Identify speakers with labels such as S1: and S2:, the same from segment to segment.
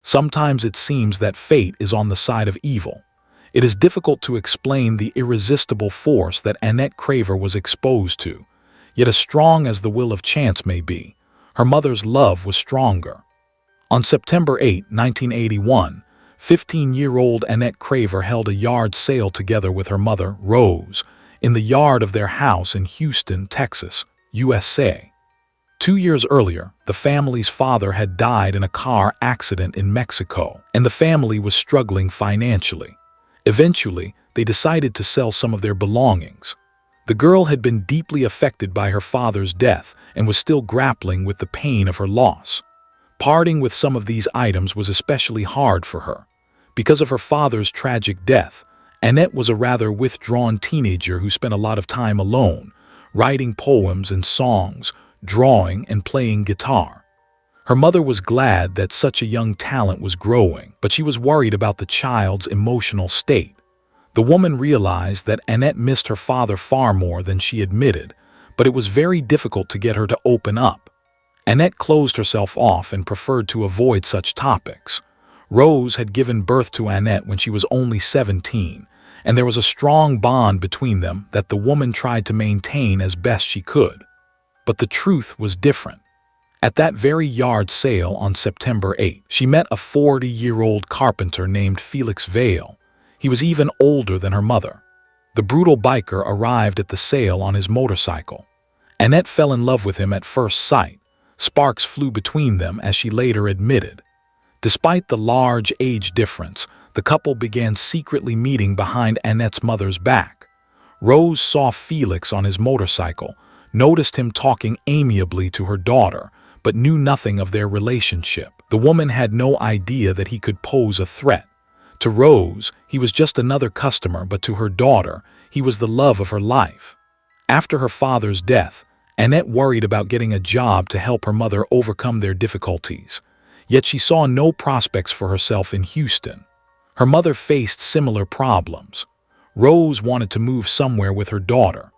S1: Sometimes it seems that fate is on the side of evil. It is difficult to explain the irresistible force that Annette Craver was exposed to. Yet as strong as the will of chance may be, her mother's love was stronger. On September 8, 1981, 15-year-old Annette Craver held a yard sale together with her mother, Rose, in the yard of their house in Houston, Texas, USA. 2 years earlier, the family's father had died in a car accident in Mexico, and the family was struggling financially. Eventually, they decided to sell some of their belongings. The girl had been deeply affected by her father's death and was still grappling with the pain of her loss. Parting with some of these items was especially hard for her. Because of her father's tragic death, Annette was a rather withdrawn teenager who spent a lot of time alone, writing poems and songs, drawing and playing guitar. Her mother was glad that such a young talent was growing, but she was worried about the child's emotional state. The woman realized that Annette missed her father far more than she admitted, but it was very difficult to get her to open up. Annette closed herself off and preferred to avoid such topics. Rose had given birth to Annette when she was only 17, and there was a strong bond between them that the woman tried to maintain as best she could. But the truth was different. At that very yard sale on September 8, she met a 40-year-old carpenter named Felix Vale. He was even older than her mother. The brutal biker arrived at the sale on his motorcycle. Annette fell in love with him at first sight. Sparks flew between them, as she later admitted. Despite the large age difference, the couple began secretly meeting behind Annette's mother's back. Rose saw Felix on his motorcycle, noticed him talking amiably to her daughter, but knew nothing of their relationship. The woman had no idea that he could pose a threat. To Rose, he was just another customer, but to her daughter, he was the love of her life. After her father's death, Annette worried about getting a job to help her mother overcome their difficulties. Yet she saw no prospects for herself in Houston. Her mother faced similar problems. Rose wanted to move somewhere with her daughter.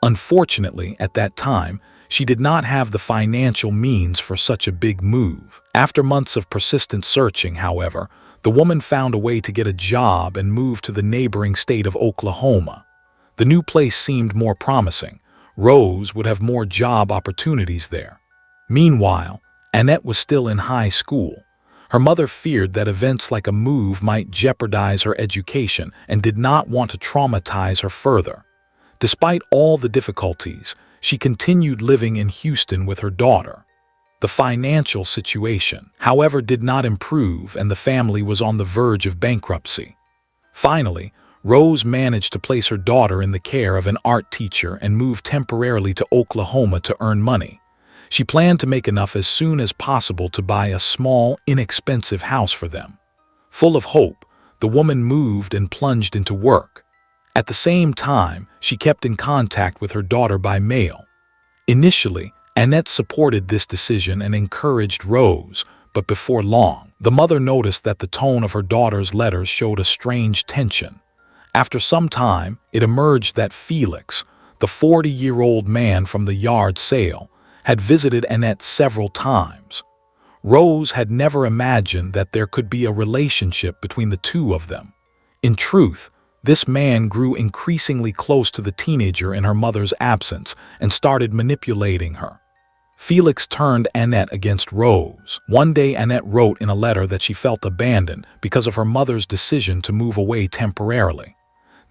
S1: Unfortunately, at that time, she did not have the financial means for such a big move. After months of persistent searching, however, the woman found a way to get a job and move to the neighboring state of Oklahoma. The new place seemed more promising. Rose would have more job opportunities there. Meanwhile, Annette was still in high school. Her mother feared that events like a move might jeopardize her education and did not want to traumatize her further. Despite all the difficulties, she continued living in Houston with her daughter. The financial situation, however, did not improve, and the family was on the verge of bankruptcy. Finally, Rose managed to place her daughter in the care of an art teacher and moved temporarily to Oklahoma to earn money. She planned to make enough as soon as possible to buy a small, inexpensive house for them. Full of hope, the woman moved and plunged into work. At the same time, she kept in contact with her daughter by mail. Initially, Annette supported this decision and encouraged Rose, but before long, the mother noticed that the tone of her daughter's letters showed a strange tension. After some time, it emerged that Felix, the 40-year-old man from the yard sale, had visited Annette several times. Rose had never imagined that there could be a relationship between the two of them. In truth, this man grew increasingly close to the teenager in her mother's absence and started manipulating her. Felix turned Annette against Rose. One day, Annette wrote in a letter that she felt abandoned because of her mother's decision to move away temporarily.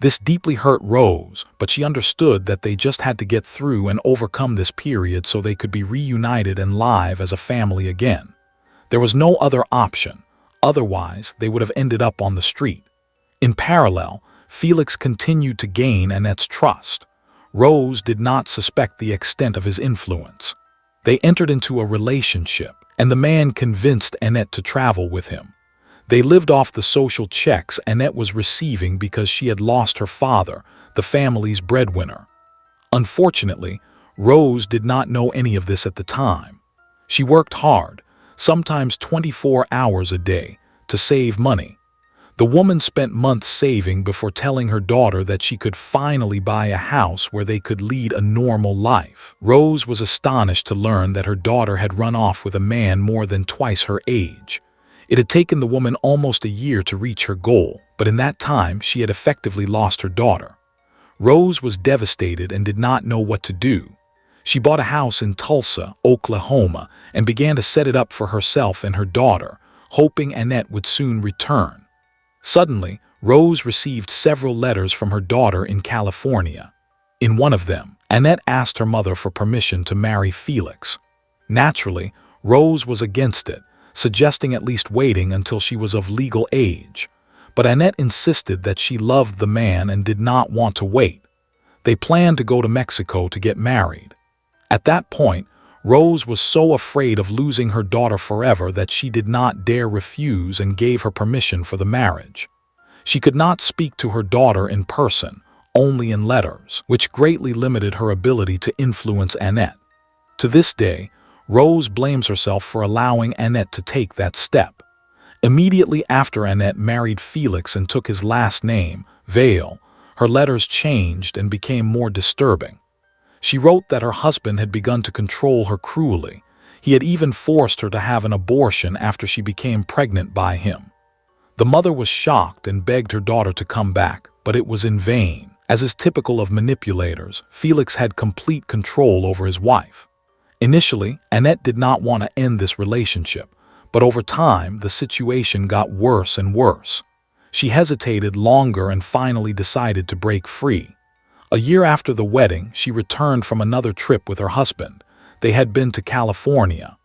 S1: This deeply hurt Rose, but she understood that they just had to get through and overcome this period so they could be reunited and live as a family again. There was no other option, otherwise they would have ended up on the street. In parallel, Felix continued to gain Annette's trust. Rose did not suspect the extent of his influence. They entered into a relationship, and the man convinced Annette to travel with him. They lived off the social checks Annette was receiving because she had lost her father, the family's breadwinner. Unfortunately, Rose did not know any of this at the time. She worked hard, sometimes 24 hours a day, to save money. The woman spent months saving before telling her daughter that she could finally buy a house where they could lead a normal life. Rose was astonished to learn that her daughter had run off with a man more than twice her age. It had taken the woman almost a year to reach her goal, but in that time she had effectively lost her daughter. Rose was devastated and did not know what to do. She bought a house in Tulsa, Oklahoma, and began to set it up for herself and her daughter, hoping Annette would soon return. Suddenly, Rose received several letters from her daughter in California. In one of them, Annette asked her mother for permission to marry Felix. Naturally, Rose was against it, suggesting at least waiting until she was of legal age. But Annette insisted that she loved the man and did not want to wait. They planned to go to Mexico to get married. At that point, Rose was so afraid of losing her daughter forever that she did not dare refuse and gave her permission for the marriage. She could not speak to her daughter in person, only in letters, which greatly limited her ability to influence Annette. To this day, Rose blames herself for allowing Annette to take that step. Immediately after Annette married Felix and took his last name, Vale, her letters changed and became more disturbing. She wrote that her husband had begun to control her cruelly. He had even forced her to have an abortion after she became pregnant by him. The mother was shocked and begged her daughter to come back, but it was in vain. As is typical of manipulators, Felix had complete control over his wife. Initially, Annette did not want to end this relationship, but over time, the situation got worse and worse. She hesitated longer and finally decided to break free. A year after the wedding, she returned from another trip with her husband. They had been to California.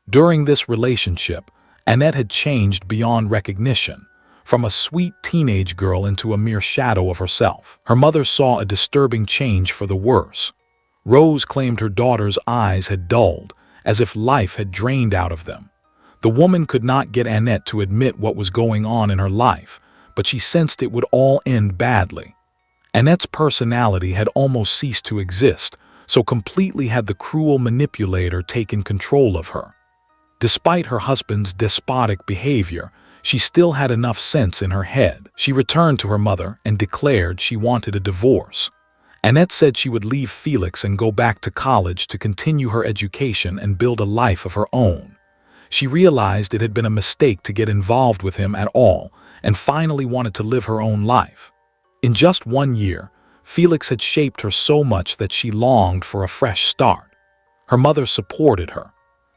S1: During this relationship, Annette had changed beyond recognition, from a sweet teenage girl into a mere shadow of herself. Her mother saw a disturbing change for the worse. Rose claimed her daughter's eyes had dulled, as if life had drained out of them. The woman could not get Annette to admit what was going on in her life, but she sensed it would all end badly. Annette's personality had almost ceased to exist, so completely had the cruel manipulator taken control of her. Despite her husband's despotic behavior, she still had enough sense in her head. She returned to her mother and declared she wanted a divorce. Annette said she would leave Felix and go back to college to continue her education and build a life of her own. She realized it had been a mistake to get involved with him at all and finally wanted to live her own life. In just 1 year, Felix had shaped her so much that she longed for a fresh start. Her mother supported her.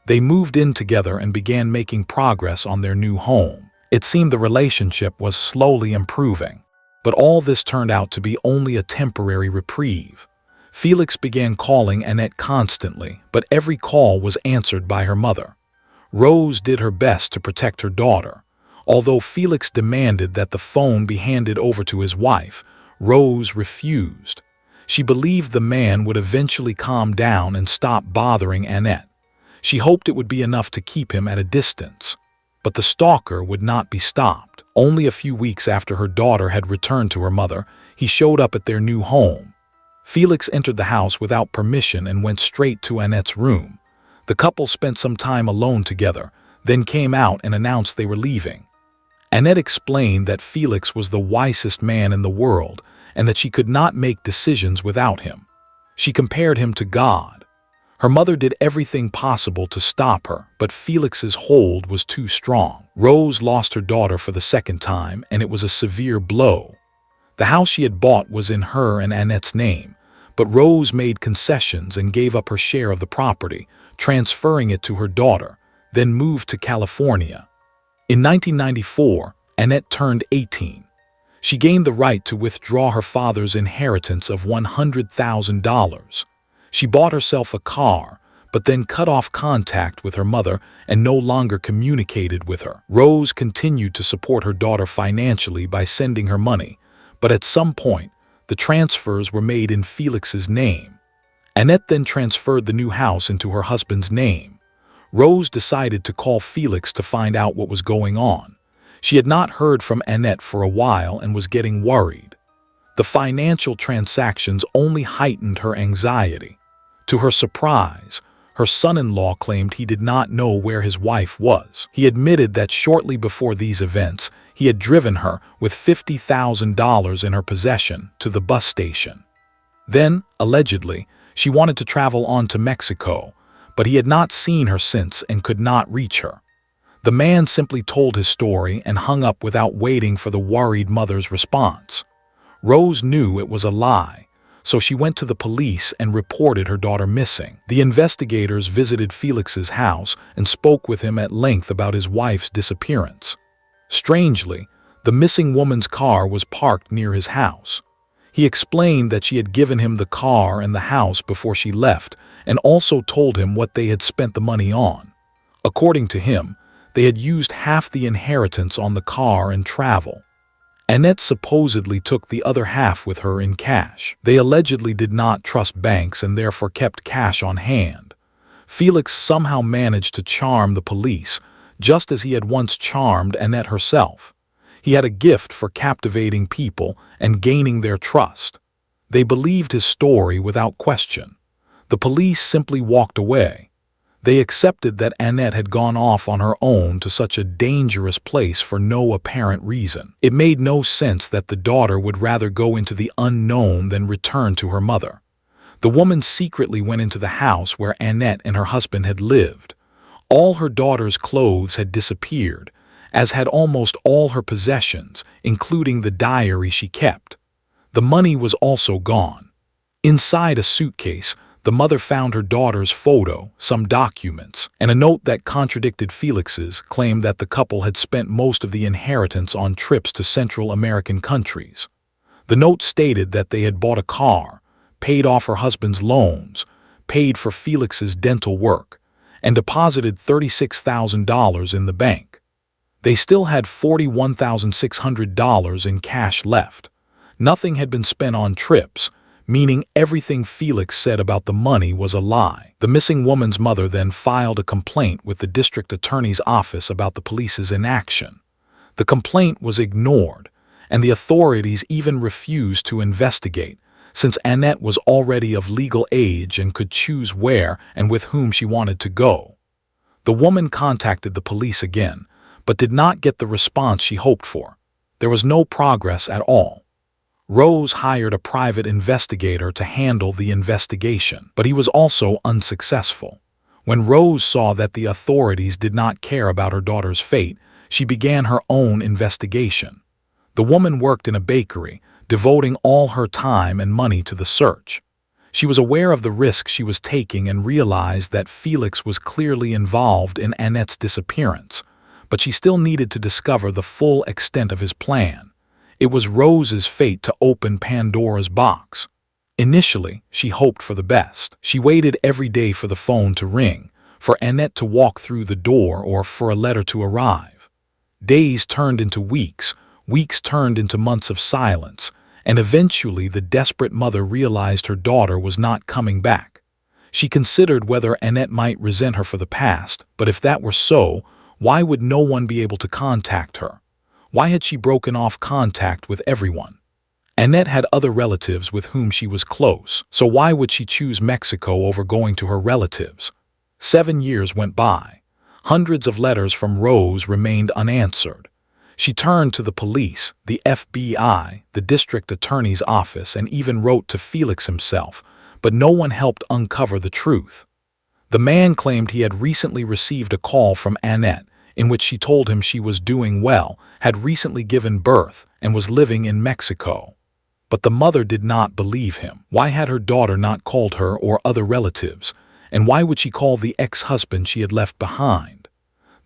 S1: They moved in together and began making progress on their new home. It seemed the relationship was slowly improving, but all this turned out to be only a temporary reprieve. Felix began calling Annette constantly, but every call was answered by her mother. Rose did her best to protect her daughter. Although Felix demanded that the phone be handed over to his wife, Rose refused. She believed the man would eventually calm down and stop bothering Annette. She hoped it would be enough to keep him at a distance. But the stalker would not be stopped. Only a few weeks after her daughter had returned to her mother, he showed up at their new home. Felix entered the house without permission and went straight to Annette's room. The couple spent some time alone together, then came out and announced they were leaving. Annette explained that Felix was the wisest man in the world and that she could not make decisions without him. She compared him to God. Her mother did everything possible to stop her, but Felix's hold was too strong. Rose lost her daughter for the second time, and it was a severe blow. The house she had bought was in her and Annette's name, but Rose made concessions and gave up her share of the property, transferring it to her daughter, then moved to California. In 1994, Annette turned 18. She gained the right to withdraw her father's inheritance of $100,000. She bought herself a car, but then cut off contact with her mother and no longer communicated with her. Rose continued to support her daughter financially by sending her money, but at some point, the transfers were made in Felix's name. Annette then transferred the new house into her husband's name. Rose decided to call Felix to find out what was going on. She had not heard from Annette for a while and was getting worried. The financial transactions only heightened her anxiety. To her surprise, her son-in-law claimed he did not know where his wife was. He admitted that shortly before these events, he had driven her with $50,000 in her possession to the bus station. Then, allegedly, she wanted to travel on to Mexico, but he had not seen her since and could not reach her. The man simply told his story and hung up without waiting for the worried mother's response. Rose knew it was a lie, so she went to the police and reported her daughter missing. The investigators visited Felix's house and spoke with him at length about his wife's disappearance. Strangely, the missing woman's car was parked near his house. He explained that she had given him the car and the house before she left, and also told him what they had spent the money on. According to him, they had used half the inheritance on the car and travel. Annette supposedly took the other half with her in cash. They allegedly did not trust banks and therefore kept cash on hand. Felix somehow managed to charm the police, just as he had once charmed Annette herself. He had a gift for captivating people and gaining their trust. They believed his story without question. The police simply walked away. They accepted that Annette had gone off on her own to such a dangerous place for no apparent reason. It made no sense that the daughter would rather go into the unknown than return to her mother. The woman secretly went into the house where Annette and her husband had lived. All her daughter's clothes had disappeared, as had almost all her possessions, including the diary she kept. The money was also gone. Inside a suitcase, the mother found her daughter's photo, some documents, and a note that contradicted Felix's claim that the couple had spent most of the inheritance on trips to Central American countries. The note stated that they had bought a car, paid off her husband's loans, paid for Felix's dental work, and deposited $36,000 in the bank. They still had $41,600 in cash left. Nothing had been spent on trips, meaning everything Felix said about the money was a lie. The missing woman's mother then filed a complaint with the district attorney's office about the police's inaction. The complaint was ignored, and the authorities even refused to investigate, since Annette was already of legal age and could choose where and with whom she wanted to go. The woman contacted the police again, but did not get the response she hoped for. There was no progress at all. Rose hired a private investigator to handle the investigation, but he was also unsuccessful. When Rose saw that the authorities did not care about her daughter's fate, she began her own investigation. The woman worked in a bakery, devoting all her time and money to the search. She was aware of the risk she was taking and realized that Felix was clearly involved in Annette's disappearance, but she still needed to discover the full extent of his plan. It was Rose's fate to open Pandora's box. Initially, she hoped for the best. She waited every day for the phone to ring, for Annette to walk through the door, or for a letter to arrive. Days turned into weeks, weeks turned into months of silence, and eventually the desperate mother realized her daughter was not coming back. She considered whether Annette might resent her for the past, but if that were so, why would no one be able to contact her? Why had she broken off contact with everyone? Annette had other relatives with whom she was close, so why would she choose Mexico over going to her relatives? 7 years went by. Hundreds of letters from Rose remained unanswered. She turned to the police, the FBI, the district attorney's office, and even wrote to Felix himself, but no one helped uncover the truth. The man claimed he had recently received a call from Annette, in which she told him she was doing well, had recently given birth, and was living in Mexico. But the mother did not believe him. Why had her daughter not called her or other relatives? And why would she call the ex-husband she had left behind?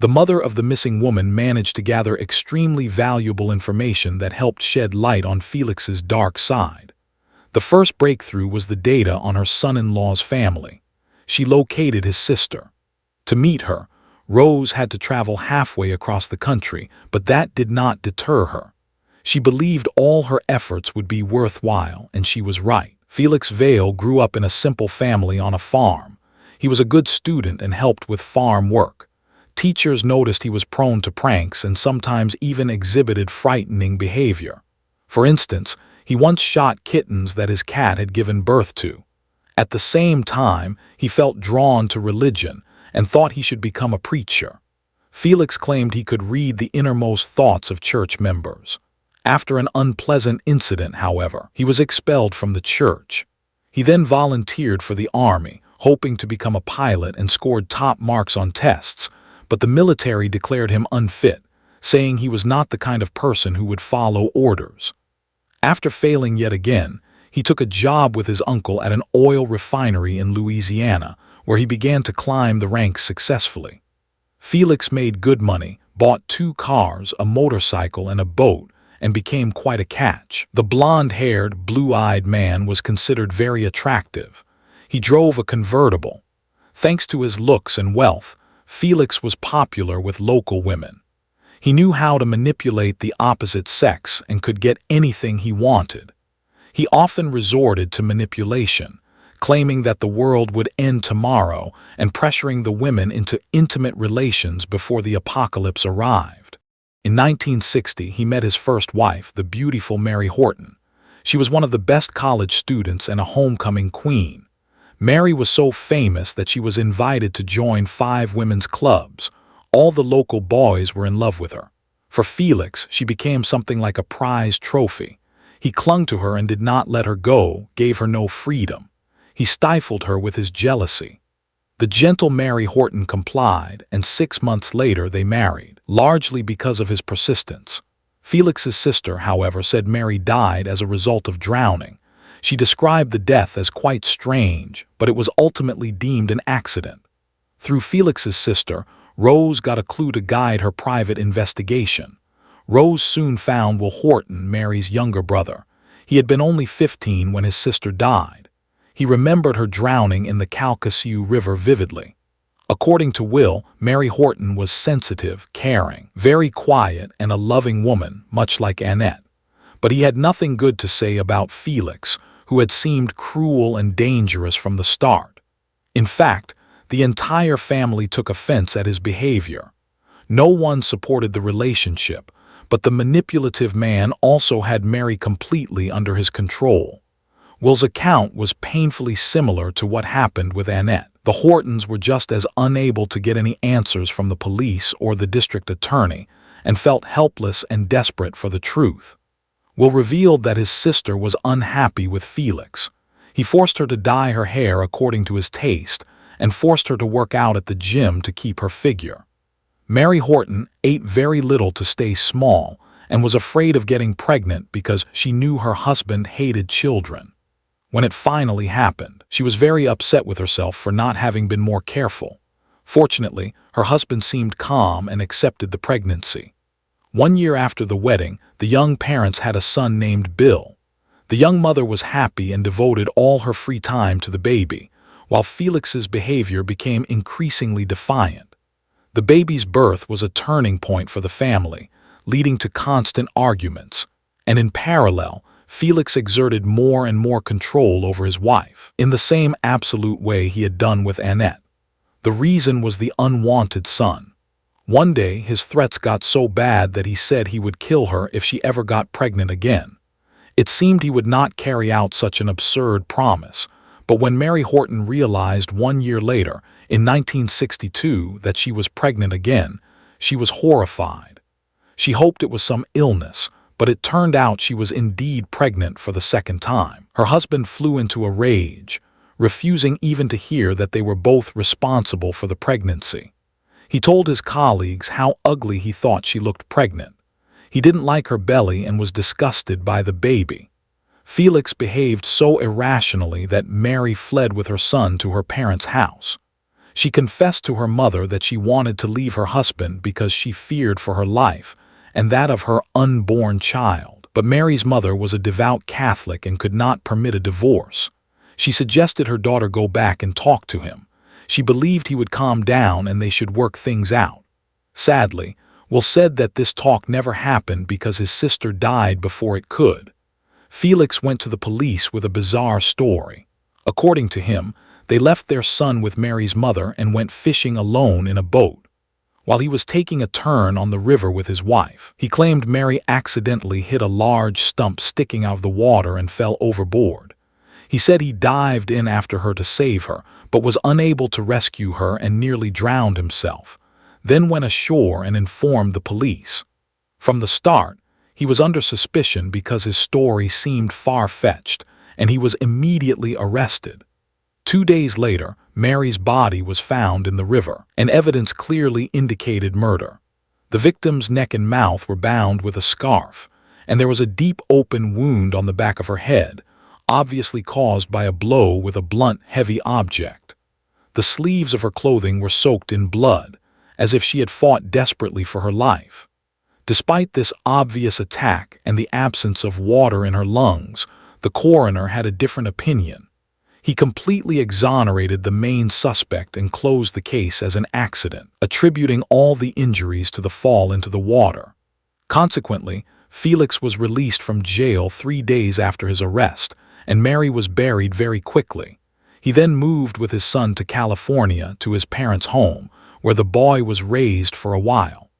S1: The mother of the missing woman managed to gather extremely valuable information that helped shed light on Felix's dark side. The first breakthrough was the data on her son-in-law's family. She located his sister. To meet her, Rose had to travel halfway across the country, but that did not deter her. She believed all her efforts would be worthwhile, and she was right. Felix Vale grew up in a simple family on a farm. He was a good student and helped with farm work. Teachers noticed he was prone to pranks and sometimes even exhibited frightening behavior. For instance, he once shot kittens that his cat had given birth to. At the same time, he felt drawn to religion and thought he should become a preacher. Felix claimed he could read the innermost thoughts of church members. After an unpleasant incident, however, he was expelled from the church. He then volunteered for the army, hoping to become a pilot, and scored top marks on tests, but the military declared him unfit, saying he was not the kind of person who would follow orders. After failing yet again, he took a job with his uncle at an oil refinery in Louisiana, where he began to climb the ranks successfully. Felix made good money, bought 2 cars, a motorcycle, and a boat, and became quite a catch. The blonde-haired, blue-eyed man was considered very attractive. He drove a convertible. Thanks to his looks and wealth, Felix was popular with local women. He knew how to manipulate the opposite sex and could get anything he wanted. He often resorted to manipulation, claiming that the world would end tomorrow and pressuring the women into intimate relations before the apocalypse arrived. In 1960, he met his first wife, the beautiful Mary Horton. She was one of the best college students and a homecoming queen. Mary was so famous that she was invited to join 5 women's clubs. All the local boys were in love with her. For Felix, she became something like a prize trophy. He clung to her and did not let her go, gave her no freedom. He stifled her with his jealousy. The gentle Mary Horton complied, and 6 months later they married, largely because of his persistence. Felix's sister, however, said Mary died as a result of drowning. She described the death as quite strange, but it was ultimately deemed an accident. Through Felix's sister, Rose got a clue to guide her private investigation. Rose soon found Will Horton, Mary's younger brother. He had been only 15 when his sister died. He remembered her drowning in the Calcasieu River vividly. According to Will, Mary Horton was sensitive, caring, very quiet, and a loving woman, much like Annette. But he had nothing good to say about Felix, who had seemed cruel and dangerous from the start. In fact, the entire family took offense at his behavior. No one supported the relationship, but the manipulative man also had Mary completely under his control. Will's account was painfully similar to what happened with Annette. The Hortons were just as unable to get any answers from the police or the district attorney and felt helpless and desperate for the truth. Will revealed that his sister was unhappy with Felix. He forced her to dye her hair according to his taste and forced her to work out at the gym to keep her figure. Mary Horton ate very little to stay small and was afraid of getting pregnant because she knew her husband hated children. When it finally happened, she was very upset with herself for not having been more careful. Fortunately, her husband seemed calm and accepted the pregnancy. 1 year after the wedding, the young parents had a son named Bill. The young mother was happy and devoted all her free time to the baby, while Felix's behavior became increasingly defiant. The baby's birth was a turning point for the family, leading to constant arguments, and in parallel, Felix exerted more and more control over his wife, in the same absolute way he had done with Annette. The reason was the unwanted son. One day, his threats got so bad that he said he would kill her if she ever got pregnant again. It seemed he would not carry out such an absurd promise, but when Mary Horton realized 1 year later, in 1962, that she was pregnant again, she was horrified. She hoped it was some illness, but it turned out she was indeed pregnant for the second time. Her husband flew into a rage, refusing even to hear that they were both responsible for the pregnancy. He told his colleagues how ugly he thought she looked pregnant. He didn't like her belly and was disgusted by the baby. Felix behaved so irrationally that Mary fled with her son to her parents' house. She confessed to her mother that she wanted to leave her husband because she feared for her life and that of her unborn child. But Mary's mother was a devout Catholic and could not permit a divorce. She suggested her daughter go back and talk to him. She believed he would calm down and they should work things out. Sadly, Will said that this talk never happened because his sister died before it could. Felix went to the police with a bizarre story. According to him, they left their son with Mary's mother and went fishing alone in a boat. While he was taking a turn on the river with his wife, he claimed Mary accidentally hit a large stump sticking out of the water and fell overboard. He said he dived in after her to save her, but was unable to rescue her and nearly drowned himself, then went ashore and informed the police. From the start, he was under suspicion because his story seemed far-fetched, and he was immediately arrested. 2 days later, Mary's body was found in the river, and evidence clearly indicated murder. The victim's neck and mouth were bound with a scarf, and there was a deep open wound on the back of her head, obviously caused by a blow with a blunt, heavy object. The sleeves of her clothing were soaked in blood, as if she had fought desperately for her life. Despite this obvious attack and the absence of water in her lungs, the coroner had a different opinion. He completely exonerated the main suspect and closed the case as an accident, attributing all the injuries to the fall into the water. Consequently, Felix was released from jail 3 days after his arrest, and Mary was buried very quickly. He then moved with his son to California to his parents' home, where the boy was raised for a while.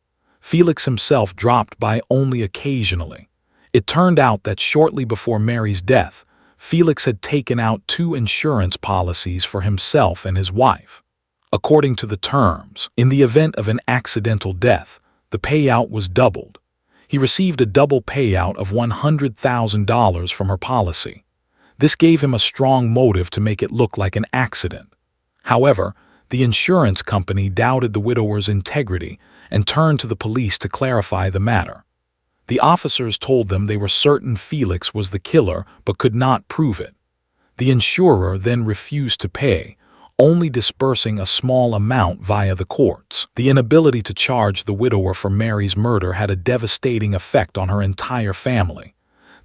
S1: Felix himself dropped by only occasionally. It turned out that shortly before Mary's death, Felix had taken out 2 insurance policies for himself and his wife. According to the terms, in the event of an accidental death, the payout was doubled. He received a double payout of $100,000 from her policy. This gave him a strong motive to make it look like an accident. However, the insurance company doubted the widower's integrity and turned to the police to clarify the matter. The officers told them they were certain Felix was the killer but could not prove it. The insurer then refused to pay, only disbursing a small amount via the courts. The inability to charge the widower for Mary's murder had a devastating effect on her entire family.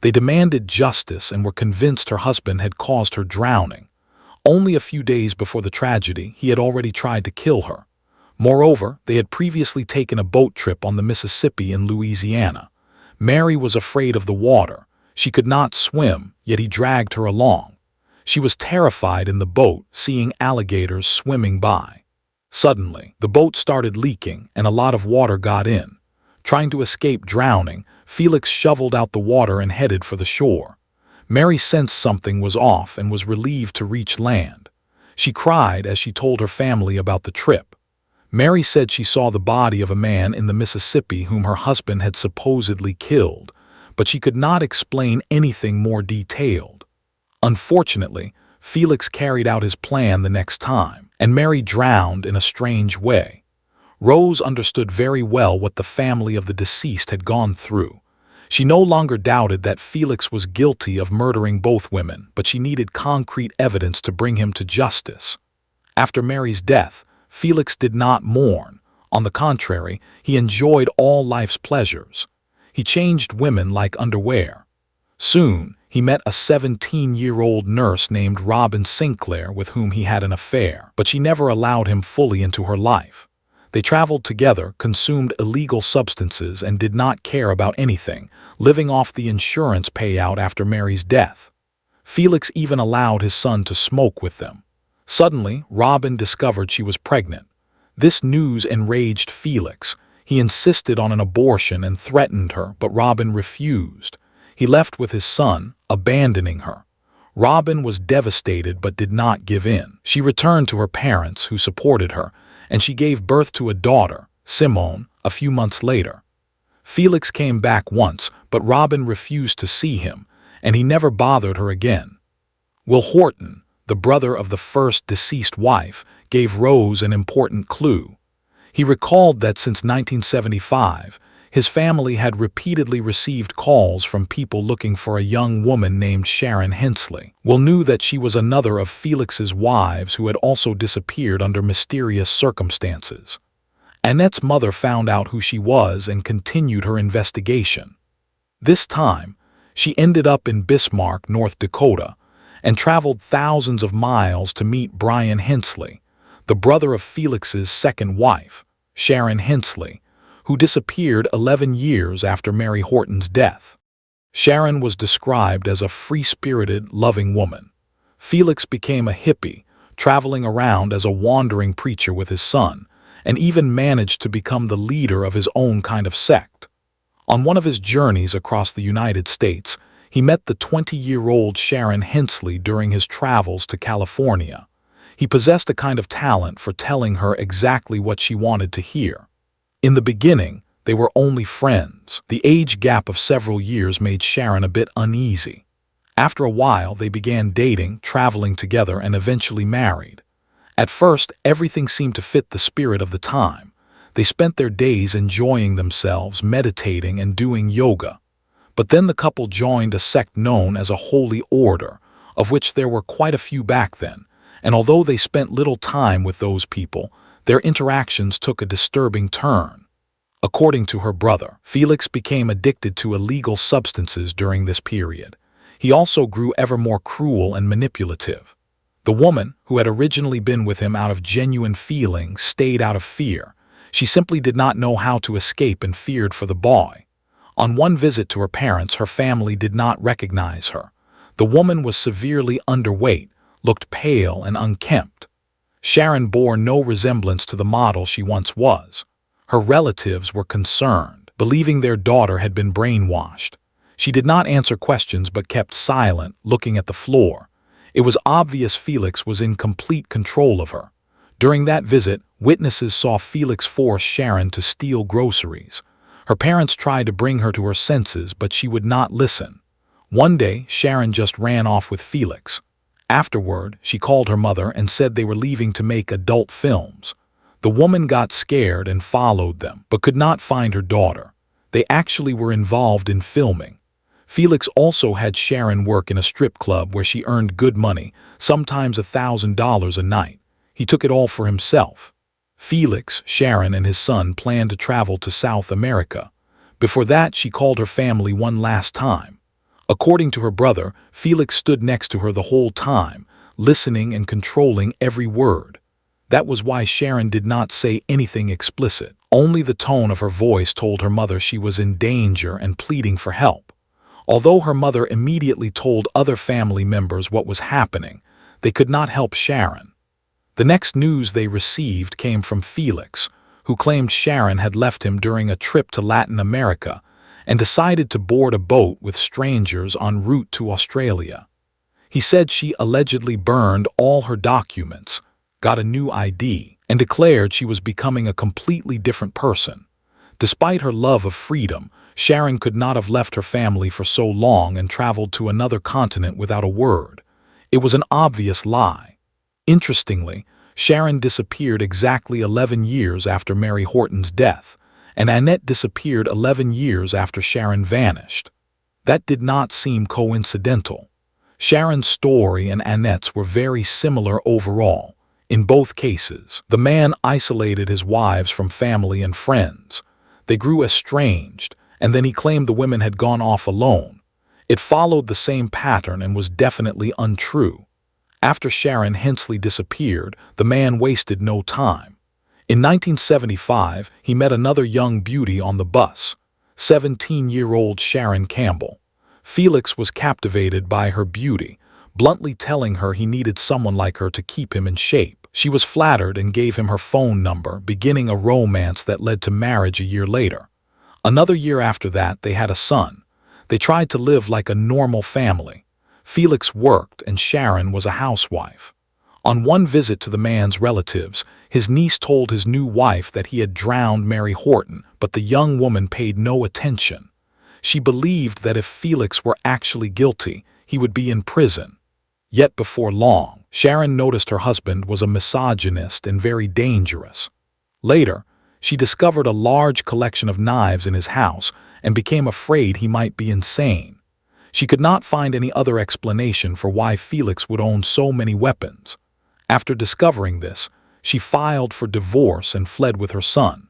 S1: They demanded justice and were convinced her husband had caused her drowning. Only a few days before the tragedy, he had already tried to kill her. Moreover, they had previously taken a boat trip on the Mississippi in Louisiana. Mary was afraid of the water. She could not swim, yet he dragged her along. She was terrified in the boat, seeing alligators swimming by. Suddenly, the boat started leaking and a lot of water got in. Trying to escape drowning, Felix shoveled out the water and headed for the shore. Mary sensed something was off and was relieved to reach land. She cried as she told her family about the trip. Mary said she saw the body of a man in the Mississippi whom her husband had supposedly killed, but she could not explain anything more detailed. Unfortunately, Felix carried out his plan the next time, and Mary drowned in a strange way. Rose understood very well what the family of the deceased had gone through. She no longer doubted that Felix was guilty of murdering both women, but she needed concrete evidence to bring him to justice. After Mary's death, Felix did not mourn. On the contrary, he enjoyed all life's pleasures. He changed women like underwear. Soon, he met a 17-year-old nurse named Robin Sinclair with whom he had an affair, but she never allowed him fully into her life. They traveled together, consumed illegal substances, and did not care about anything, living off the insurance payout after Mary's death. Felix even allowed his son to smoke with them. Suddenly, Robin discovered she was pregnant. This news enraged Felix. He insisted on an abortion and threatened her, but Robin refused. He left with his son, abandoning her. Robin was devastated but did not give in. She returned to her parents, who supported her, and she gave birth to a daughter, Simone, a few months later. Felix came back once, but Robin refused to see him, and he never bothered her again. Will Horton, the brother of the first deceased wife, gave Rose an important clue. He recalled that since 1975, his family had repeatedly received calls from people looking for a young woman named Sharon Hensley. Will knew that she was another of Felix's wives who had also disappeared under mysterious circumstances. Annette's mother found out who she was and continued her investigation. This time, she ended up in Bismarck, North Dakota, and traveled thousands of miles to meet Brian Hensley, the brother of Felix's second wife, Sharon Hensley, who disappeared 11 years after Mary Horton's death. Sharon was described as a free-spirited, loving woman. Felix became a hippie, traveling around as a wandering preacher with his son, and even managed to become the leader of his own kind of sect. On one of his journeys across the United States, he met the 20-year-old Sharon Hensley during his travels to California. He possessed a kind of talent for telling her exactly what she wanted to hear. In the beginning, they were only friends. The age gap of several years made Sharon a bit uneasy. After a while, they began dating, traveling together, and eventually married. At first, everything seemed to fit the spirit of the time. They spent their days enjoying themselves, meditating, and doing yoga. But then the couple joined a sect known as a holy order, of which there were quite a few back then, and although they spent little time with those people, their interactions took a disturbing turn. According to her brother, Felix became addicted to illegal substances during this period. He also grew ever more cruel and manipulative. The woman, who had originally been with him out of genuine feeling, stayed out of fear. She simply did not know how to escape and feared for the boy. On one visit to her parents, her family did not recognize her. The woman was severely underweight, looked pale and unkempt. Sharon bore no resemblance to the model she once was. Her relatives were concerned, believing their daughter had been brainwashed. She did not answer questions but kept silent, looking at the floor. It was obvious Felix was in complete control of her. During that visit, witnesses saw Felix force Sharon to steal groceries. Her parents tried to bring her to her senses, but she would not listen. One day, Sharon just ran off with Felix. Afterward, she called her mother and said they were leaving to make adult films. The woman got scared and followed them, but could not find her daughter. They actually were involved in filming. Felix also had Sharon work in a strip club where she earned good money, sometimes $1,000 a night. He took it all for himself. Felix, Sharon, and his son planned to travel to South America. Before that, she called her family one last time. According to her brother, Felix stood next to her the whole time, listening and controlling every word. That was why Sharon did not say anything explicit. Only the tone of her voice told her mother she was in danger and pleading for help. Although her mother immediately told other family members what was happening, they could not help Sharon. The next news they received came from Felix, who claimed Sharon had left him during a trip to Latin America and decided to board a boat with strangers en route to Australia. He said she allegedly burned all her documents, got a new ID, and declared she was becoming a completely different person. Despite her love of freedom, Sharon could not have left her family for so long and traveled to another continent without a word. It was an obvious lie. Interestingly, Sharon disappeared exactly 11 years after Mary Horton's death, and Annette disappeared 11 years after Sharon vanished. That did not seem coincidental. Sharon's story and Annette's were very similar overall. In both cases, the man isolated his wives from family and friends. They grew estranged, and then he claimed the women had gone off alone. It followed the same pattern and was definitely untrue. After Sharon Hensley disappeared, the man wasted no time. In 1975, he met another young beauty on the bus, 17-year-old Sharon Campbell. Felix was captivated by her beauty, bluntly telling her he needed someone like her to keep him in shape. She was flattered and gave him her phone number, beginning a romance that led to marriage a year later. Another year after that, they had a son. They tried to live like a normal family. Felix worked and Sharon was a housewife. On one visit to the man's relatives, his niece told his new wife that he had drowned Mary Horton, but the young woman paid no attention. She believed that if Felix were actually guilty, he would be in prison. Yet before long, Sharon noticed her husband was a misogynist and very dangerous. Later, she discovered a large collection of knives in his house and became afraid he might be insane. She could not find any other explanation for why Felix would own so many weapons. After discovering this, she filed for divorce and fled with her son.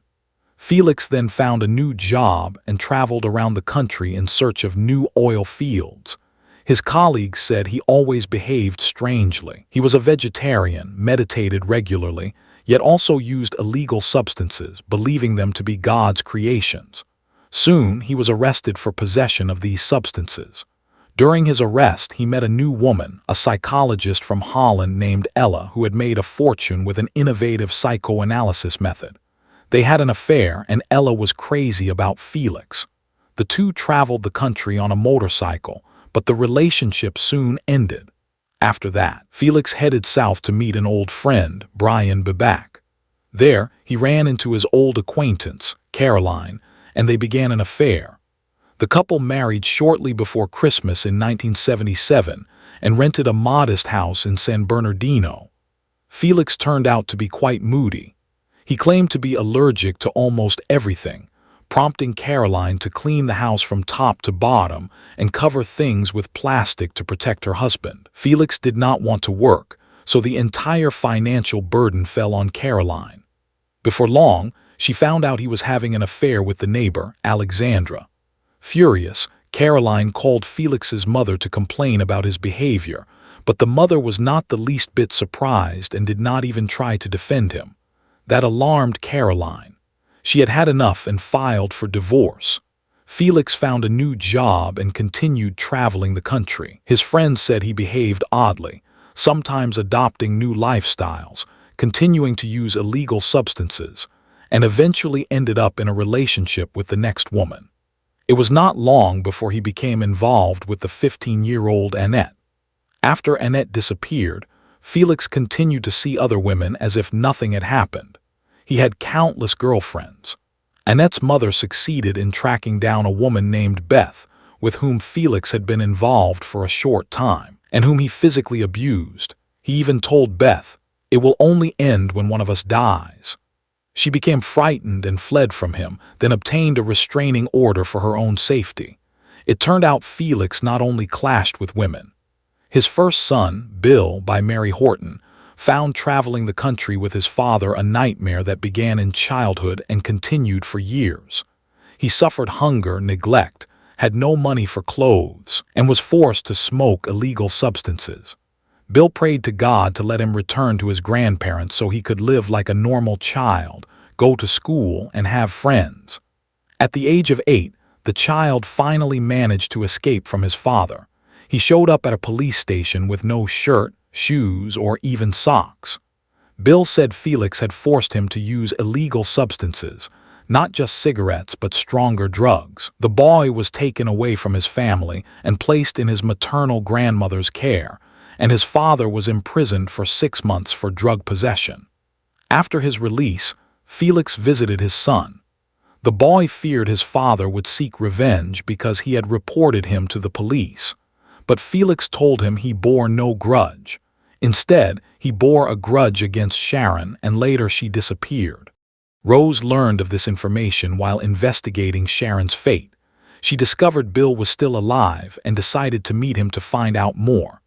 S1: Felix then found a new job and traveled around the country in search of new oil fields. His colleagues said he always behaved strangely. He was a vegetarian, meditated regularly, yet also used illegal substances, believing them to be God's creations. Soon, he was arrested for possession of these substances. During his arrest, he met a new woman, a psychologist from Holland named Ella, who had made a fortune with an innovative psychoanalysis method. They had an affair, and Ella was crazy about Felix. The two traveled the country on a motorcycle, but the relationship soon ended. After that, Felix headed south to meet an old friend, Brian Baback. There, he ran into his old acquaintance, Caroline, and they began an affair. The couple married shortly before Christmas in 1977 and rented a modest house in San Bernardino. Felix turned out to be quite moody. He claimed to be allergic to almost everything, prompting Caroline to clean the house from top to bottom and cover things with plastic to protect her husband. Felix did not want to work, so the entire financial burden fell on Caroline. Before long, she found out he was having an affair with the neighbor, Alexandra. Furious, Caroline called Felix's mother to complain about his behavior, but the mother was not the least bit surprised and did not even try to defend him. That alarmed Caroline. She had had enough and filed for divorce. Felix found a new job and continued traveling the country. His friends said he behaved oddly, sometimes adopting new lifestyles, continuing to use illegal substances, and eventually ended up in a relationship with the next woman. It was not long before he became involved with the 15-year-old Annette. After Annette disappeared, Felix continued to see other women as if nothing had happened. He had countless girlfriends. Annette's mother succeeded in tracking down a woman named Beth, with whom Felix had been involved for a short time, and whom he physically abused. He even told Beth, "It will only end when one of us dies." She became frightened and fled from him, then obtained a restraining order for her own safety. It turned out Felix not only clashed with women. His first son, Bill, by Mary Horton, found traveling the country with his father a nightmare that began in childhood and continued for years. He suffered hunger, neglect, had no money for clothes, and was forced to smoke illegal substances. Bill prayed to God to let him return to his grandparents so he could live like a normal child, go to school, and have friends. At the age of 8, the child finally managed to escape from his father. He showed up at a police station with no shirt, shoes, or even socks. Bill said Felix had forced him to use illegal substances, not just cigarettes but stronger drugs. The boy was taken away from his family and placed in his maternal grandmother's care, and his father was imprisoned for 6 months for drug possession. After his release, Felix visited his son. The boy feared his father would seek revenge because he had reported him to the police. But Felix told him he bore no grudge. Instead, he bore a grudge against Sharon, and later she disappeared. Rose learned of this information while investigating Sharon's fate. She discovered Bill was still alive and decided to meet him to find out more.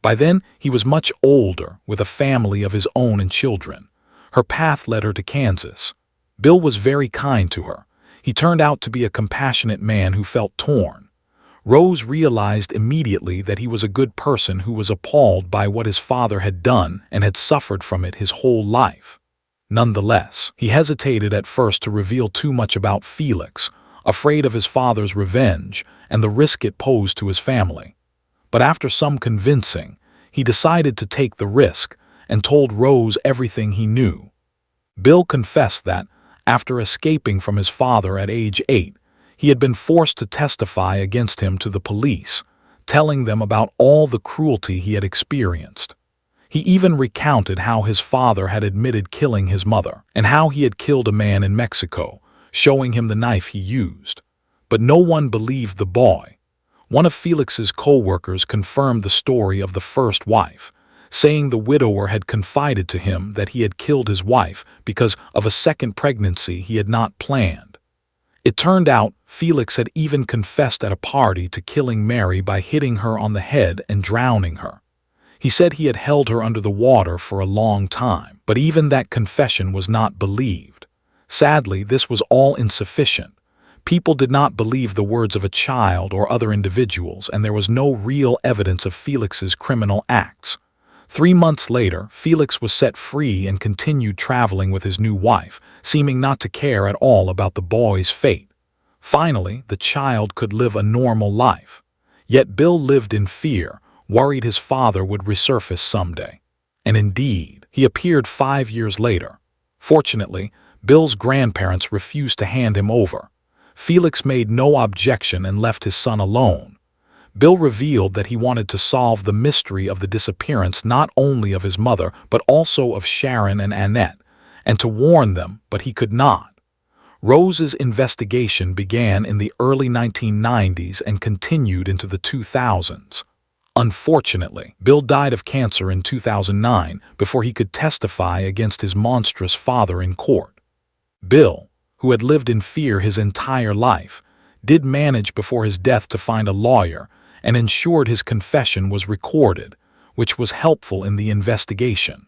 S1: By then, he was much older, with a family of his own and children. Her path led her to Kansas. Bill was very kind to her. He turned out to be a compassionate man who felt torn. Rose realized immediately that he was a good person who was appalled by what his father had done and had suffered from it his whole life. Nonetheless, he hesitated at first to reveal too much about Felix, afraid of his father's revenge and the risk it posed to his family. But after some convincing, he decided to take the risk and told Rose everything he knew. Bill confessed that, after escaping from his father at age 8, he had been forced to testify against him to the police, telling them about all the cruelty he had experienced. He even recounted how his father had admitted killing his mother, and how he had killed a man in Mexico, showing him the knife he used. But no one believed the boy. One of Felix's co-workers confirmed the story of the first wife, saying the widower had confided to him that he had killed his wife because of a second pregnancy he had not planned. It turned out Felix had even confessed at a party to killing Mary by hitting her on the head and drowning her. He said he had held her under the water for a long time, but even that confession was not believed. Sadly, this was all insufficient. People did not believe the words of a child or other individuals, and there was no real evidence of Felix's criminal acts. 3 months later, Felix was set free and continued traveling with his new wife, seeming not to care at all about the boy's fate. Finally, the child could live a normal life. Yet Bill lived in fear, worried his father would resurface someday. And indeed, he appeared 5 years later. Fortunately, Bill's grandparents refused to hand him over. Felix made no objection and left his son alone. Bill revealed that he wanted to solve the mystery of the disappearance not only of his mother but also of Sharon and Annette, and to warn them, but he could not. Rose's investigation began in the early 1990s and continued into the 2000s. Unfortunately, Bill died of cancer in 2009 before he could testify against his monstrous father in court. Bill, who had lived in fear his entire life, did manage before his death to find a lawyer and ensured his confession was recorded, which was helpful in the investigation.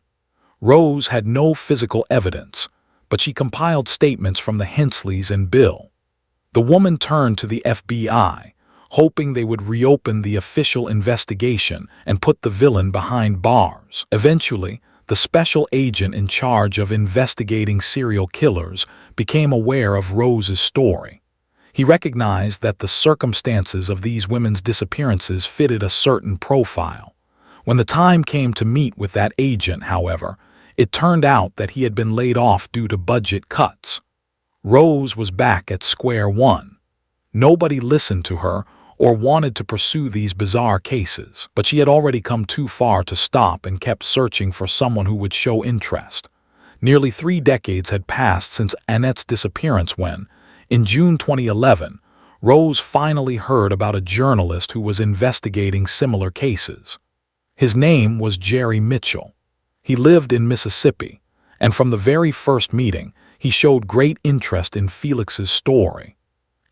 S1: Rose had no physical evidence, but she compiled statements from the Hensleys and Bill. The woman turned to the FBI, hoping they would reopen the official investigation and put the villain behind bars. Eventually, the special agent in charge of investigating serial killers became aware of Rose's story. He recognized that the circumstances of these women's disappearances fitted a certain profile. When the time came to meet with that agent, however, it turned out that he had been laid off due to budget cuts. Rose was back at square one. Nobody listened to her or wanted to pursue these bizarre cases, but she had already come too far to stop and kept searching for someone who would show interest. Nearly 3 decades had passed since Annette's disappearance when, in June 2011, Rose finally heard about a journalist who was investigating similar cases. His name was Jerry Mitchell. He lived in Mississippi, and from the very first meeting, he showed great interest in Felix's story.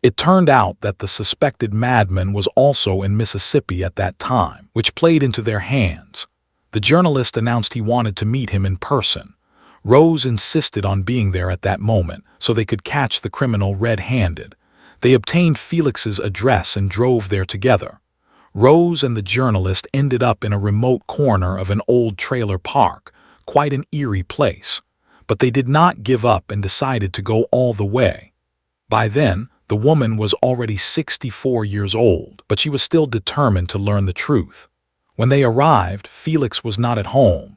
S1: It turned out that the suspected madman was also in Mississippi at that time, which played into their hands. The journalist announced he wanted to meet him in person. Rose insisted on being there at that moment so they could catch the criminal red-handed. They obtained Felix's address and drove there together. Rose and the journalist ended up in a remote corner of an old trailer park, quite an eerie place. But they did not give up and decided to go all the way. By then, the woman was already 64 years old, but she was still determined to learn the truth. When they arrived, Felix was not at home.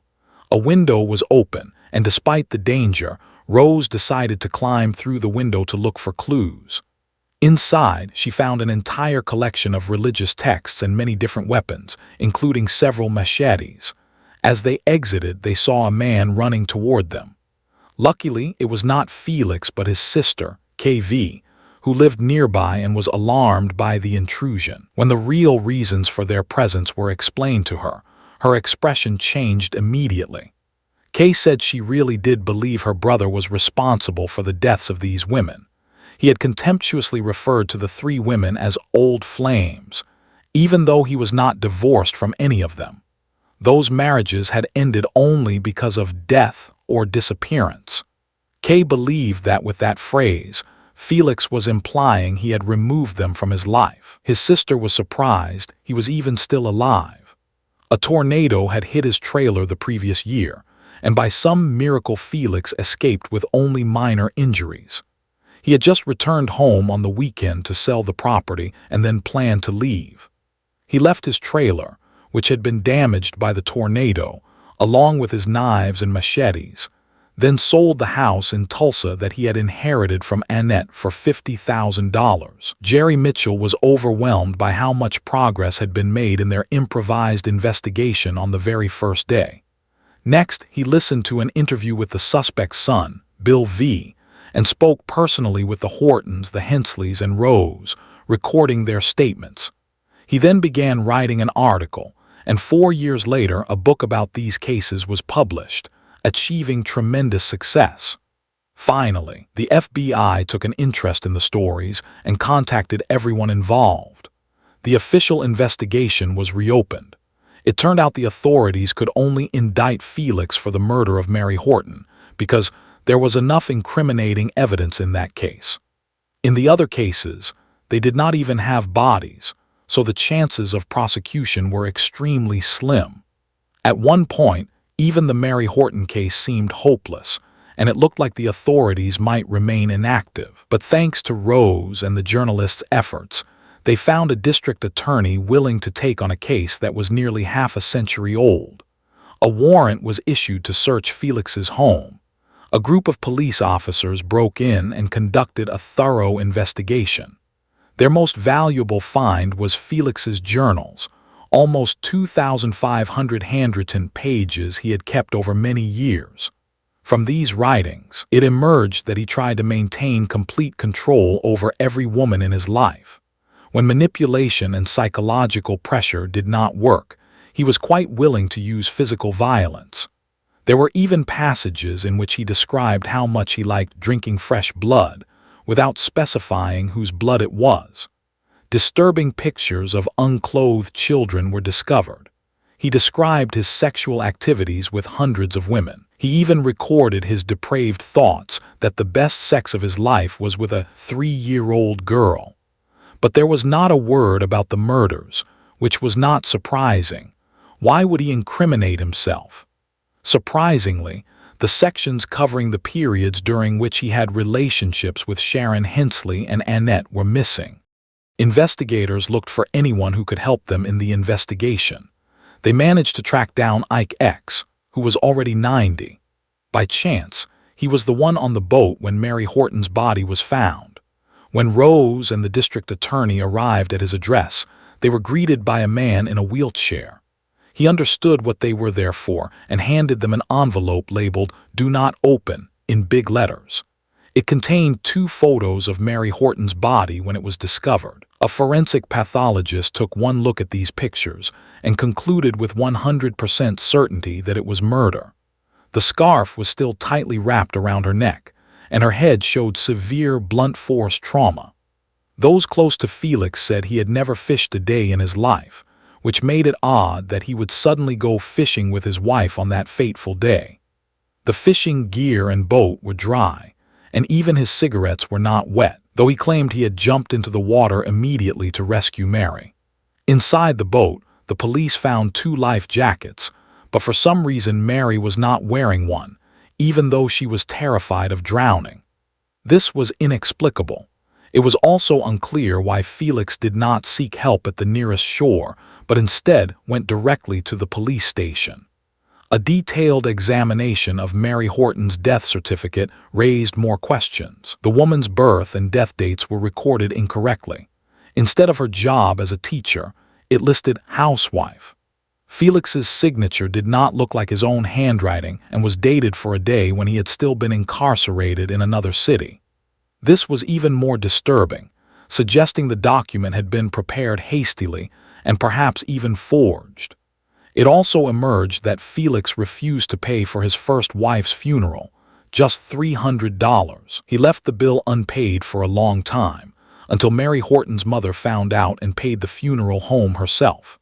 S1: A window was open, and despite the danger, Rose decided to climb through the window to look for clues. Inside, she found an entire collection of religious texts and many different weapons, including several machetes. As they exited, they saw a man running toward them. Luckily, it was not Felix but his sister, KV, who lived nearby and was alarmed by the intrusion. When the real reasons for their presence were explained to her, her expression changed immediately. Kay said she really did believe her brother was responsible for the deaths of these women. He had contemptuously referred to the 3 women as old flames, even though he was not divorced from any of them. Those marriages had ended only because of death or disappearance. Kay believed that with that phrase, Felix was implying he had removed them from his life. His sister was surprised he was even still alive. A tornado had hit his trailer the previous year, and by some miracle Felix escaped with only minor injuries. He had just returned home on the weekend to sell the property and then planned to leave. He left his trailer, which had been damaged by the tornado, along with his knives and machetes, then sold the house in Tulsa that he had inherited from Annette for $50,000. Jerry Mitchell was overwhelmed by how much progress had been made in their improvised investigation on the very first day. Next, he listened to an interview with the suspect's son, Bill V., and spoke personally with the Hortons, the Hensleys, and Rose, recording their statements. He then began writing an article, and 4 years later a book about these cases was published, achieving tremendous success. Finally, the FBI took an interest in the stories and contacted everyone involved. The official investigation was reopened. It turned out the authorities could only indict Felix for the murder of Mary Horton because there was enough incriminating evidence in that case. In the other cases, they did not even have bodies, so the chances of prosecution were extremely slim. At one point, even the Mary Horton case seemed hopeless, and it looked like the authorities might remain inactive. But thanks to Rose and the journalist's efforts, they found a district attorney willing to take on a case that was nearly half a century old. A warrant was issued to search Felix's home. A group of police officers broke in and conducted a thorough investigation. Their most valuable find was Felix's journals, almost 2,500 handwritten pages he had kept over many years. From these writings, it emerged that he tried to maintain complete control over every woman in his life. When manipulation and psychological pressure did not work, he was quite willing to use physical violence. There were even passages in which he described how much he liked drinking fresh blood, without specifying whose blood it was. Disturbing pictures of unclothed children were discovered. He described his sexual activities with hundreds of women. He even recorded his depraved thoughts that the best sex of his life was with a 3-year-old girl. But there was not a word about the murders, which was not surprising. Why would he incriminate himself? Surprisingly, the sections covering the periods during which he had relationships with Sharon Hensley and Annette were missing. Investigators looked for anyone who could help them in the investigation. They managed to track down Ike X, who was already 90. By chance, he was the one on the boat when Mary Horton's body was found. When Rose and the district attorney arrived at his address, they were greeted by a man in a wheelchair. He understood what they were there for and handed them an envelope labeled "Do Not Open" in big letters. It contained 2 photos of Mary Horton's body when it was discovered. A forensic pathologist took one look at these pictures and concluded with 100% certainty that it was murder. The scarf was still tightly wrapped around her neck, and her head showed severe blunt force trauma. Those close to Felix said he had never fished a day in his life, which made it odd that he would suddenly go fishing with his wife on that fateful day. The fishing gear and boat were dry, and even his cigarettes were not wet, though he claimed he had jumped into the water immediately to rescue Mary. Inside the boat, the police found 2 life jackets, but for some reason Mary was not wearing one, even though she was terrified of drowning. This was inexplicable. It was also unclear why Felix did not seek help at the nearest shore, but instead went directly to the police station. A detailed examination of Mary Horton's death certificate raised more questions. The woman's birth and death dates were recorded incorrectly. Instead of her job as a teacher, it listed housewife. Felix's signature did not look like his own handwriting and was dated for a day when he had still been incarcerated in another city. This was even more disturbing, suggesting the document had been prepared hastily and perhaps even forged. It also emerged that Felix refused to pay for his first wife's funeral, just $300. He left the bill unpaid for a long time, until Mary Horton's mother found out and paid the funeral home herself.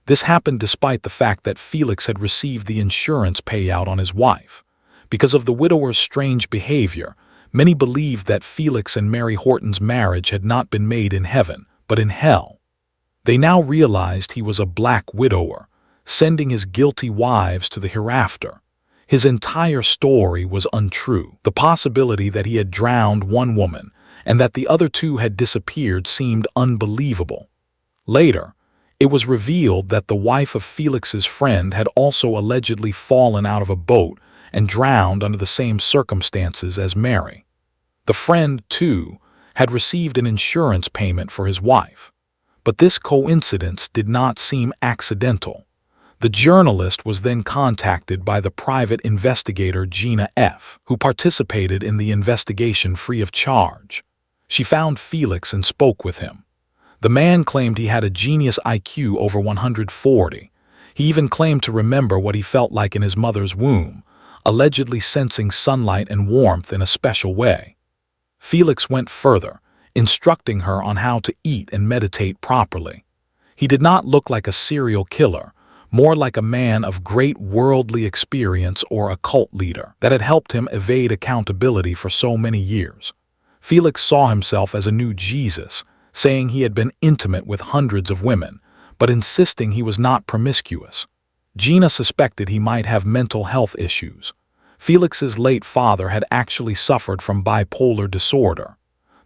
S1: This happened despite the fact that Felix had received the insurance payout on his wife. Because of the widower's strange behavior, many believed that Felix and Mary Horton's marriage had not been made in heaven, but in hell. They now realized he was a black widower, sending his guilty wives to the hereafter. His entire story was untrue. The possibility that he had drowned one woman and that the other 2 had disappeared seemed unbelievable. Later, it was revealed that the wife of Felix's friend had also allegedly fallen out of a boat and drowned under the same circumstances as Mary. The friend, too, had received an insurance payment for his wife. But this coincidence did not seem accidental. The journalist was then contacted by the private investigator Gina F., who participated in the investigation free of charge. She found Felix and spoke with him. The man claimed he had a genius IQ over 140. He even claimed to remember what he felt like in his mother's womb, allegedly sensing sunlight and warmth in a special way. Felix went further, instructing her on how to eat and meditate properly. He did not look like a serial killer, more like a man of great worldly experience or a cult leader that had helped him evade accountability for so many years. Felix saw himself as a new Jesus, saying he had been intimate with hundreds of women, but insisting he was not promiscuous. Gina suspected he might have mental health issues. Felix's late father had actually suffered from bipolar disorder.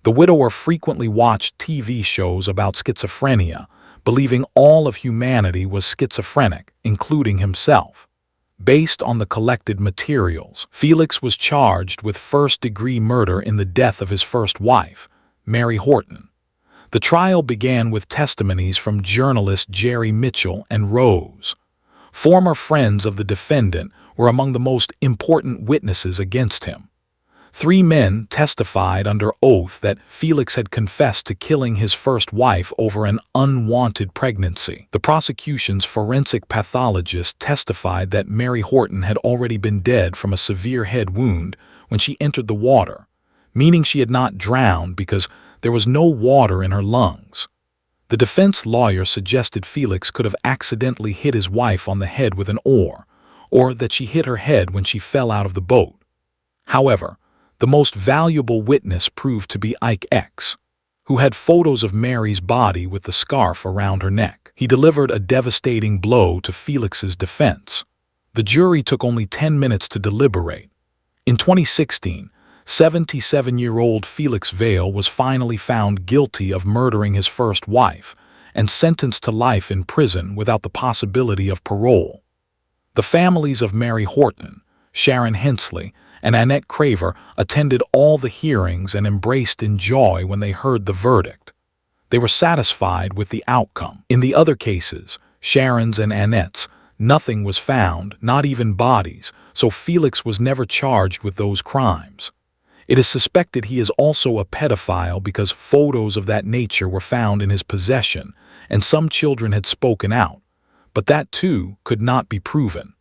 S1: The widower frequently watched TV shows about schizophrenia, believing all of humanity was schizophrenic, including himself. Based on the collected materials, Felix was charged with first-degree murder in the death of his first wife, Mary Horton. The trial began with testimonies from journalists Jerry Mitchell and Rose. Former friends of the defendant were among the most important witnesses against him. 3 men testified under oath that Felix had confessed to killing his first wife over an unwanted pregnancy. The prosecution's forensic pathologist testified that Mary Horton had already been dead from a severe head wound when she entered the water, meaning she had not drowned because there was no water in her lungs. The defense lawyer suggested Felix could have accidentally hit his wife on the head with an oar, or that she hit her head when she fell out of the boat. However, the most valuable witness proved to be Ike X, who had photos of Mary's body with the scarf around her neck. He delivered a devastating blow to Felix's defense. The jury took only 10 minutes to deliberate. In 2016, 77-year-old Felix Vale was finally found guilty of murdering his first wife and sentenced to life in prison without the possibility of parole. The families of Mary Horton, Sharon Hensley, and Annette Craver attended all the hearings and embraced in joy when they heard the verdict. They were satisfied with the outcome. In the other cases, Sharon's and Annette's, nothing was found, not even bodies, so Felix was never charged with those crimes. It is suspected he is also a pedophile because photos of that nature were found in his possession, and some children had spoken out, but that too could not be proven.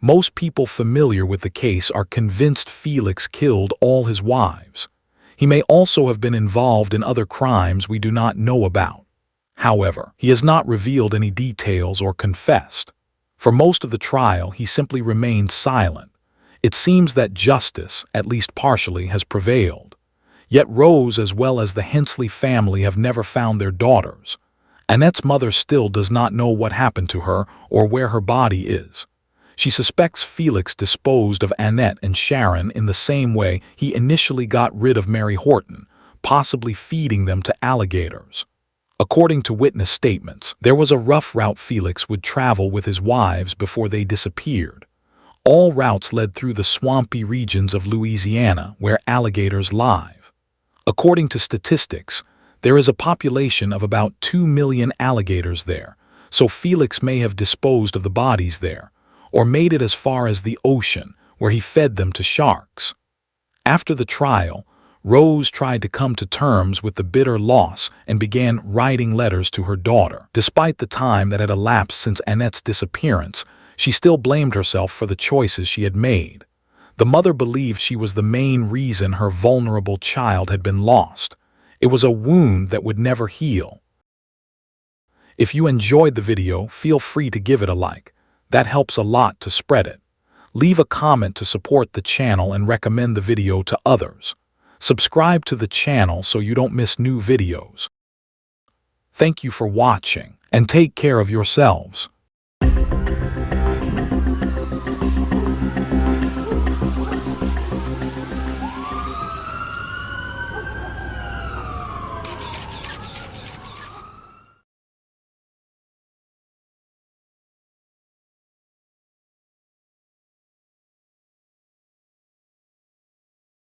S1: Most people familiar with the case are convinced Felix killed all his wives. He may also have been involved in other crimes we do not know about. However, he has not revealed any details or confessed. For most of the trial, he simply remained silent. It seems that justice, at least partially, has prevailed. Yet Rose as well as the Hensley family have never found their daughters. Annette's mother still does not know what happened to her or where her body is. She suspects Felix disposed of Annette and Sharon in the same way he initially got rid of Mary Horton, possibly feeding them to alligators. According to witness statements, there was a rough route Felix would travel with his wives before they disappeared. All routes led through the swampy regions of Louisiana where alligators live. According to statistics, there is a population of about 2 million alligators there, so Felix may have disposed of the bodies there, or made it as far as the ocean, where he fed them to sharks. After the trial, Rose tried to come to terms with the bitter loss and began writing letters to her daughter. Despite the time that had elapsed since Annette's disappearance, she still blamed herself for the choices she had made. The mother believed she was the main reason her vulnerable child had been lost. It was a wound that would never heal. If you enjoyed the video, feel free to give it a like. That helps a lot to spread it. Leave a comment to support the channel and recommend the video to others. Subscribe to the channel so you don't miss new videos. Thank you for watching, and take care of yourselves.